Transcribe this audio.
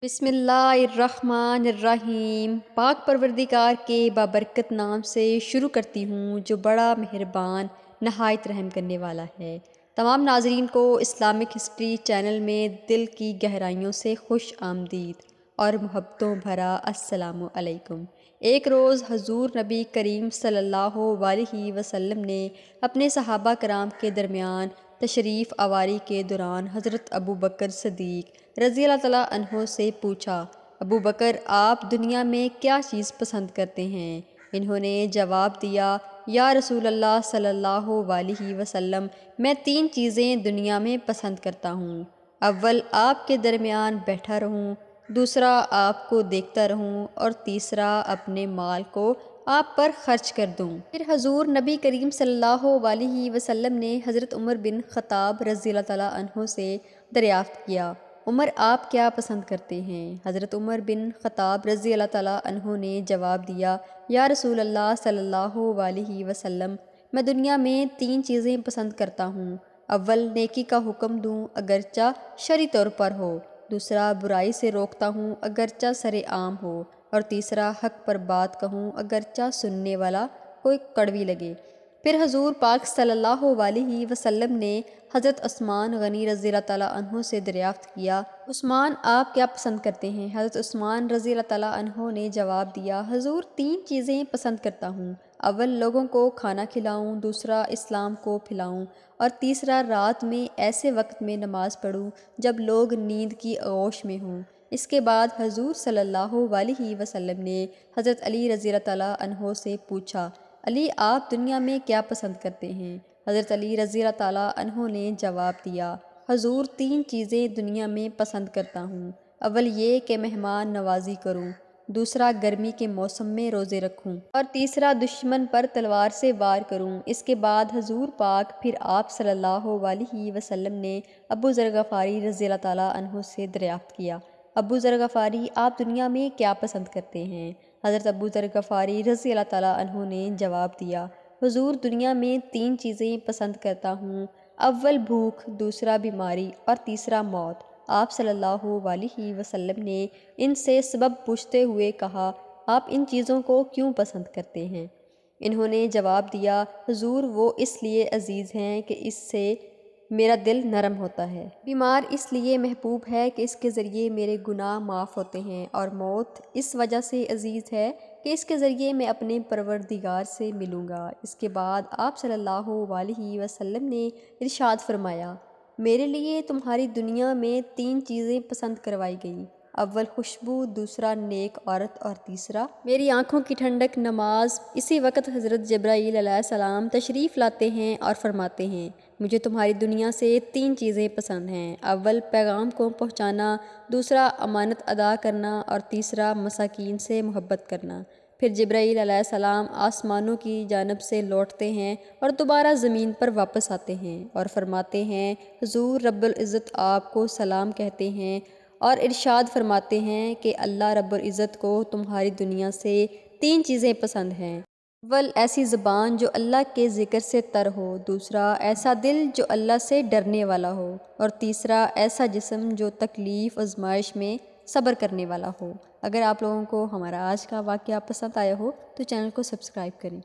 بسم اللہ الرحمن الرحیم۔ پاک پروردگار کے بابرکت نام سے شروع کرتی ہوں جو بڑا مہربان نہایت رحم کرنے والا ہے۔ تمام ناظرین کو اسلامک ہسٹری چینل میں دل کی گہرائیوں سے خوش آمدید اور محبتوں بھرا السلام علیکم۔ ایک روز حضور نبی کریم صلی اللہ علیہ وسلم نے اپنے صحابہ کرام کے درمیان تشریف آوری کے دوران حضرت ابو بکر صدیق رضی اللہ تعالیٰ عنہ سے پوچھا، ابو بکر آپ دنیا میں کیا چیز پسند کرتے ہیں؟ انہوں نے جواب دیا، یا رسول اللہ صلی اللہ علیہ وسلم، میں 3 چیزیں دنیا میں پسند کرتا ہوں۔ اول آپ کے درمیان بیٹھا رہوں، دوسرا آپ کو دیکھتا رہوں، اور تیسرا اپنے مال کو آپ پر خرچ کر دوں۔ پھر حضور نبی کریم صلی اللہ علیہ وسلم نے حضرت عمر بن خطاب رضی اللہ تعالیٰ عنہ سے دریافت کیا، عمر آپ کیا پسند کرتے ہیں؟ حضرت عمر بن خطاب رضی اللہ تعالیٰ عنہ نے جواب دیا، یا رسول اللہ صلی اللہ علیہ وسلم، میں دنیا میں 3 چیزیں پسند کرتا ہوں۔ اول نیکی کا حکم دوں اگرچہ شرعی طور پر ہو، دوسرا برائی سے روکتا ہوں اگرچہ سر عام ہو، اور تیسرا حق پر بات کہوں اگرچہ سننے والا کوئی کڑوی لگے۔ پھر حضور پاک صلی اللہ علیہ وسلم نے حضرت عثمان غنی رضی اللہ تعالیٰ عنہ سے دریافت کیا، عثمان آپ کیا پسند کرتے ہیں؟ حضرت عثمان رضی اللہ تعالیٰ عنہ نے جواب دیا، حضور 3 چیزیں پسند کرتا ہوں۔ اول لوگوں کو کھانا کھلاؤں، دوسرا اسلام کو پھیلاؤں، اور تیسرا رات میں ایسے وقت میں نماز پڑھوں جب لوگ نیند کی آغوش میں ہوں۔ اس کے بعد حضور صلی اللہ علیہ وسلم نے حضرت علی رضی اللہ تعالیٰ عنہ سے پوچھا، علی آپ دنیا میں کیا پسند کرتے ہیں؟ حضرت علی رضی اللہ تعالیٰ عنہ نے جواب دیا، حضور 3 چیزیں دنیا میں پسند کرتا ہوں۔ اول یہ کہ مہمان نوازی کروں، دوسرا گرمی کے موسم میں روزے رکھوں، اور تیسرا دشمن پر تلوار سے وار کروں۔ اس کے بعد حضور پاک پھر آپ صلی اللہ علیہ وسلم نے ابو ذر غفاری رضی اللہ تعالیٰ عنہ سے دریافت کیا، ابو ذر غفاری آپ دنیا میں کیا پسند کرتے ہیں؟ حضرت ابو ذر غفاری رضی اللہ تعالیٰ عنہ نے جواب دیا، حضور دنیا میں 3 چیزیں پسند کرتا ہوں، اول بھوک، دوسرا بیماری، اور تیسرا موت۔ آپ صلی اللہ علیہ وسلم نے ان سے سبب پوچھتے ہوئے کہا، آپ ان چیزوں کو کیوں پسند کرتے ہیں؟ انہوں نے جواب دیا، حضور وہ اس لیے عزیز ہیں کہ اس سے میرا دل نرم ہوتا ہے، بیمار اس لیے محبوب ہے کہ اس کے ذریعے میرے گناہ معاف ہوتے ہیں، اور موت اس وجہ سے عزیز ہے کہ اس کے ذریعے میں اپنے پروردگار سے ملوں گا۔ اس کے بعد آپ صلی اللہ علیہ وسلم نے ارشاد فرمایا، میرے لیے تمہاری دنیا میں 3 چیزیں پسند کروائی گئیں، اول خوشبو، دوسرا نیک عورت، اور تیسرا میری آنکھوں کی ٹھنڈک نماز۔ اسی وقت حضرت جبرائیل علیہ السلام تشریف لاتے ہیں اور فرماتے ہیں، مجھے تمہاری دنیا سے 3 چیزیں پسند ہیں، اول پیغام کو پہنچانا، دوسرا امانت ادا کرنا، اور تیسرا مساکین سے محبت کرنا۔ پھر جبرائیل علیہ السلام آسمانوں کی جانب سے لوٹتے ہیں اور دوبارہ زمین پر واپس آتے ہیں اور فرماتے ہیں، حضور رب العزت آپ کو سلام کہتے ہیں اور ارشاد فرماتے ہیں کہ اللہ رب العزت کو تمہاری دنیا سے 3 چیزیں پسند ہیں، اول ایسی زبان جو اللہ کے ذکر سے تر ہو، دوسرا ایسا دل جو اللہ سے ڈرنے والا ہو، اور تیسرا ایسا جسم جو تکلیف آزمائش میں صبر کرنے والا ہو۔ اگر آپ لوگوں کو ہمارا آج کا واقعہ پسند آیا ہو تو چینل کو سبسکرائب کریں۔